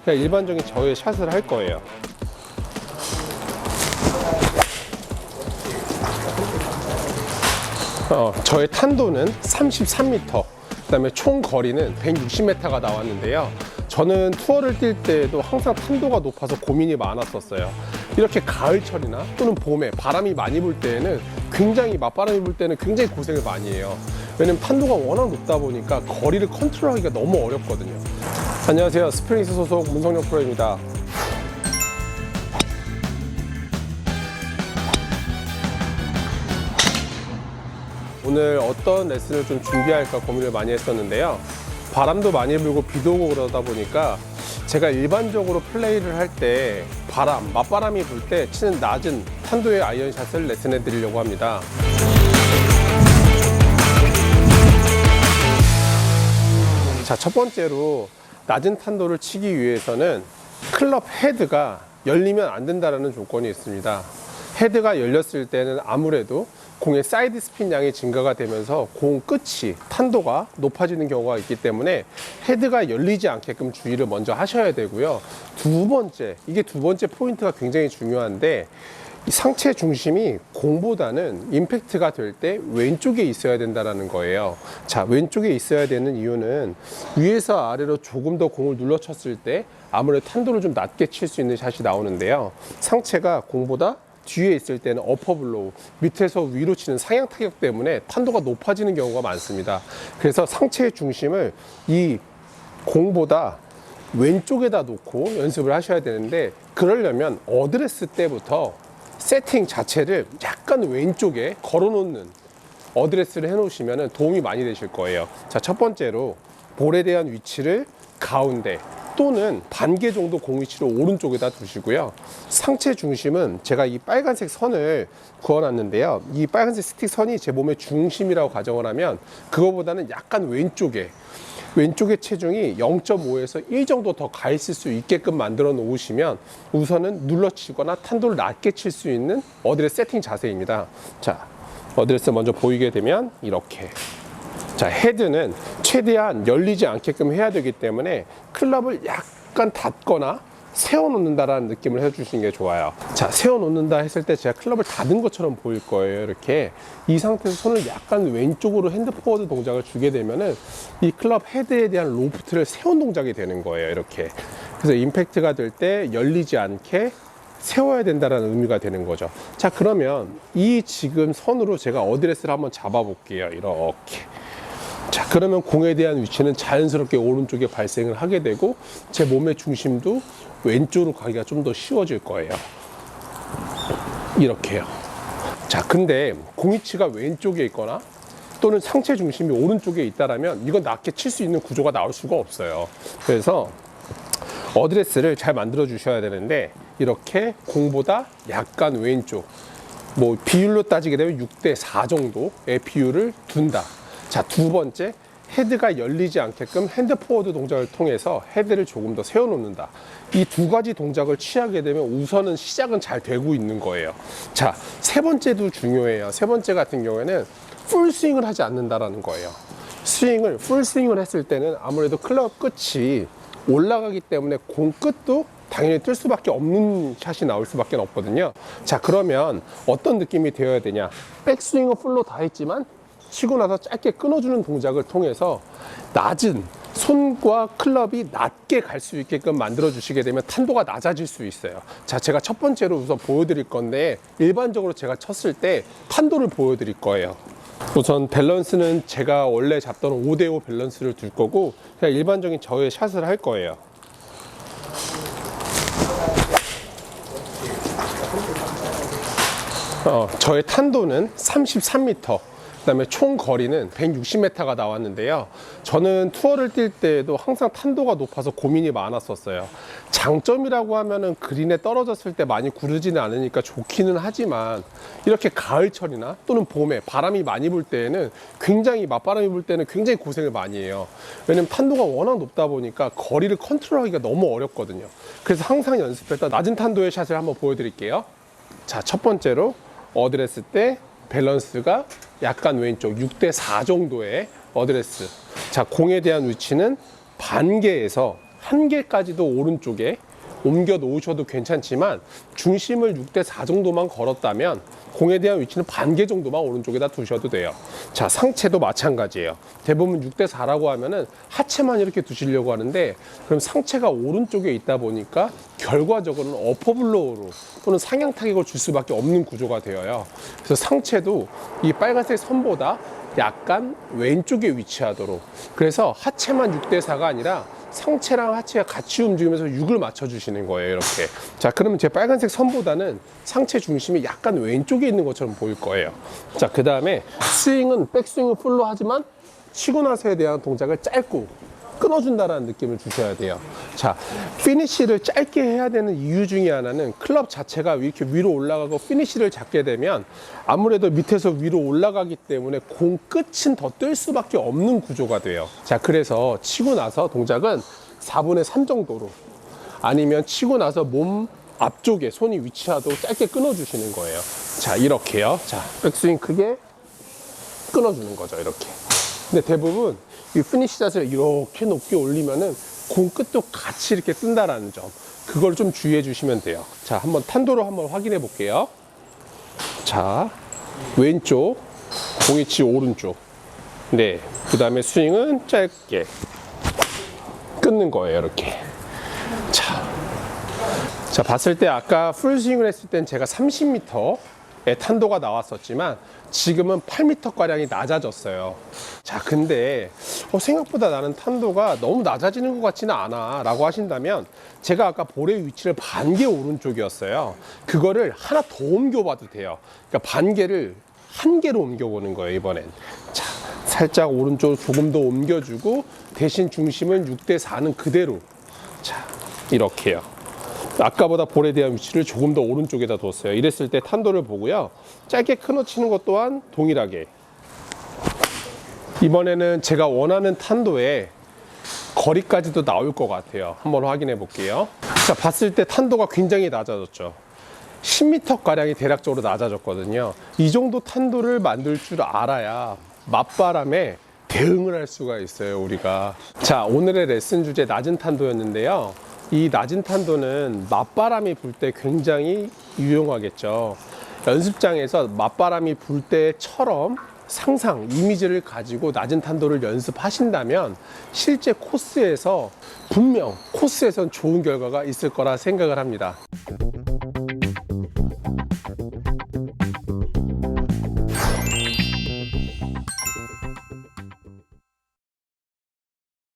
그냥 일반적인 저의 샷을 할 거예요. 저의 탄도는 33m, 그 다음에 총 거리는 160m가 나왔는데요. 저는 투어를 뛸 때에도 항상 탄도가 높아서 고민이 많았었어요. 이렇게 가을철이나 또는 봄에 바람이 많이 불 때에는 맞바람이 불 때는 굉장히 고생을 많이 해요. 왜냐면 탄도가 워낙 높다 보니까 거리를 컨트롤하기가 너무 어렵거든요. 안녕하세요, 스프링스 소속 문성영 프로입니다. 오늘 어떤 레슨을 좀 준비할까 고민을 많이 했었는데요. 바람도 많이 불고 비도 오고 그러다 보니까 제가 일반적으로 플레이를 할 때 맞바람이 불 때 치는 낮은 탄도의 아이언샷을 레슨해 드리려고 합니다. 자, 첫 번째로 낮은 탄도를 치기 위해서는 클럽 헤드가 열리면 안 된다는 조건이 있습니다. 헤드가 열렸을 때는 아무래도 공의 사이드 스핀 양이 증가가 되면서 공 끝이 탄도가 높아지는 경우가 있기 때문에 헤드가 열리지 않게끔 주의를 먼저 하셔야 되고요. 두 번째 포인트가 굉장히 중요한데, 이 상체 중심이 공보다는 임팩트가 될 때 왼쪽에 있어야 된다는 거예요. 자, 왼쪽에 있어야 되는 이유는 위에서 아래로 조금 더 공을 눌러 쳤을 때 아무래도 탄도를 좀 낮게 칠 수 있는 샷이 나오는데요. 상체가 공보다 뒤에 있을 때는 어퍼블로우, 밑에서 위로 치는 상향 타격 때문에 탄도가 높아지는 경우가 많습니다. 그래서 상체의 중심을 이 공보다 왼쪽에다 놓고 연습을 하셔야 되는데, 그러려면 어드레스 때부터 세팅 자체를 약간 왼쪽에 걸어놓는 어드레스를 해놓으시면 도움이 많이 되실 거예요. 자, 첫 번째로 볼에 대한 위치를 가운데 또는 반개 정도 공 위치를 오른쪽에다 두시고요. 상체 중심은 제가 이 빨간색 선을 그어놨는데요. 이 빨간색 스틱 선이 제 몸의 중심이라고 가정을 하면 그거보다는 약간 왼쪽에 체중이 0.5에서 1 정도 더 가 있을 수 있게끔 만들어 놓으시면 우선은 눌러치거나 탄도를 낮게 칠 수 있는 어드레스 세팅 자세입니다. 자, 어드레스 먼저 보이게 되면 이렇게. 자, 헤드는 최대한 열리지 않게끔 해야 되기 때문에 클럽을 약간 닫거나 세워놓는다라는 느낌을 해주시는 게 좋아요. 자, 세워놓는다 했을 때 제가 클럽을 닫은 것처럼 보일 거예요. 이렇게 이 상태에서 손을 약간 왼쪽으로 핸드 포워드 동작을 주게 되면은 이 클럽 헤드에 대한 로프트를 세운 동작이 되는 거예요. 이렇게. 그래서 임팩트가 될 때 열리지 않게 세워야 된다는 의미가 되는 거죠. 자, 그러면 이 지금 선으로 제가 어드레스를 한번 잡아 볼게요. 이렇게. 자, 그러면 공에 대한 위치는 자연스럽게 오른쪽에 발생을 하게 되고 제 몸의 중심도 왼쪽으로 가기가 좀 더 쉬워질 거예요. 이렇게요. 자, 근데 공 위치가 왼쪽에 있거나 또는 상체 중심이 오른쪽에 있다라면 이건 낮게 칠 수 있는 구조가 나올 수가 없어요. 그래서 어드레스를 잘 만들어 주셔야 되는데, 이렇게 공보다 약간 왼쪽, 뭐 비율로 따지게 되면 6대4 정도의 비율을 둔다. 자, 두 번째, 헤드가 열리지 않게끔 핸드 포워드 동작을 통해서 헤드를 조금 더 세워놓는다. 이 두 가지 동작을 취하게 되면 우선은 시작은 잘 되고 있는 거예요. 자, 세 번째도 중요해요. 세 번째 같은 경우에는 풀 스윙을 하지 않는다라는 거예요. 풀 스윙을 했을 때는 아무래도 클럽 끝이 올라가기 때문에 공 끝도 당연히 뜰 수밖에 없는 샷이 나올 수밖에 없거든요. 자, 그러면 어떤 느낌이 되어야 되냐? 백스윙은 풀로 다 했지만 치고 나서 짧게 끊어주는 동작을 통해서 낮은 손과 클럽이 낮게 갈 수 있게끔 만들어 주시게 되면 탄도가 낮아질 수 있어요. 자, 제가 첫 번째로 우선 보여드릴 건데, 일반적으로 제가 쳤을 때 탄도를 보여드릴 거예요. 우선 밸런스는 제가 원래 잡던 5대5 밸런스를 둘 거고 그냥 일반적인 저의 샷을 할 거예요. 저의 탄도는 33m, 그 다음에 총 거리는 160m가 나왔는데요. 저는 투어를 뛸 때에도 항상 탄도가 높아서 고민이 많았었어요. 장점이라고 하면은 그린에 떨어졌을 때 많이 구르지는 않으니까 좋기는 하지만, 이렇게 가을철이나 또는 봄에 바람이 많이 불 때에는 맞바람이 불 때는 굉장히 고생을 많이 해요. 왜냐면 탄도가 워낙 높다 보니까 거리를 컨트롤하기가 너무 어렵거든요. 그래서 항상 연습했던 낮은 탄도의 샷을 한번 보여드릴게요. 자, 첫 번째로 어드레스 때 밸런스가 약간 왼쪽 6대4 정도의 어드레스. 자, 공에 대한 위치는 반개에서 한 개까지도 오른쪽에 옮겨 놓으셔도 괜찮지만 중심을 6대4 정도만 걸었다면 공에 대한 위치는 반 개 정도만 오른쪽에다 두셔도 돼요. 자, 상체도 마찬가지예요. 대부분 6대4라고 하면은 하체만 이렇게 두시려고 하는데, 그럼 상체가 오른쪽에 있다 보니까 결과적으로는 어퍼블로우로 또는 상향 타격을 줄 수밖에 없는 구조가 되어요. 그래서 상체도 이 빨간색 선보다 약간 왼쪽에 위치하도록, 그래서 하체만 6대4가 아니라 상체랑 하체가 같이 움직이면서 6을 맞춰주시는 거예요, 이렇게. 자, 그러면 제 빨간색 선보다는 상체 중심이 약간 왼쪽에 있는 것처럼 보일 거예요. 자, 그 다음에 스윙은 백스윙은 풀로 하지만 치고 나서에 대한 동작을 짧고 끊어준다라는 느낌을 주셔야 돼요. 자, 피니쉬를 짧게 해야 되는 이유 중에 하나는 클럽 자체가 이렇게 위로 올라가고 피니쉬를 잡게 되면 아무래도 밑에서 위로 올라가기 때문에 공 끝은 더 뜰 수밖에 없는 구조가 돼요. 자, 그래서 치고 나서 동작은 4분의 3 정도로, 아니면 치고 나서 몸 앞쪽에 손이 위치하도록 짧게 끊어주시는 거예요. 자, 이렇게요. 자, 백스윙 크게 끊어주는 거죠, 이렇게. 근데 대부분 이 피니쉬 샷을 이렇게 높게 올리면은 공 끝도 같이 이렇게 뜬다라는 점, 그걸 좀 주의해 주시면 돼요. 자, 한번 탄도로 한번 확인해 볼게요. 자, 왼쪽, 공이치 오른쪽. 네, 그 다음에 스윙은 짧게 끊는 거예요, 이렇게. 자, 봤을 때 아까 풀스윙을 했을 땐 제가 30m의 탄도가 나왔었지만 지금은 8m가량이 낮아졌어요. 자, 근데 생각보다 나는 탄도가 너무 낮아지는 것 같지는 않아 라고 하신다면, 제가 아까 볼의 위치를 반 개 오른쪽이었어요. 그거를 하나 더 옮겨봐도 돼요. 그러니까 반 개를 한 개로 옮겨보는 거예요, 이번엔. 자, 살짝 오른쪽으로 조금 더 옮겨주고 대신 중심은 6대4는 그대로. 자, 이렇게요. 아까보다 볼에 대한 위치를 조금 더 오른쪽에다 뒀어요. 이랬을 때 탄도를 보고요, 짧게 끊어치는 것 또한 동일하게. 이번에는 제가 원하는 탄도에 거리까지도 나올 것 같아요. 한번 확인해 볼게요. 자, 봤을 때 탄도가 굉장히 낮아졌죠. 10m가량이 대략적으로 낮아졌거든요. 이 정도 탄도를 만들 줄 알아야 맞바람에 대응을 할 수가 있어요, 우리가. 자, 오늘의 레슨 주제 낮은 탄도였는데요. 이 낮은 탄도는 맞바람이 불 때 굉장히 유용하겠죠. 연습장에서 맞바람이 불 때처럼 상상, 이미지를 가지고 낮은 탄도를 연습하신다면 실제 코스에서 분명 코스에선 좋은 결과가 있을 거라 생각을 합니다.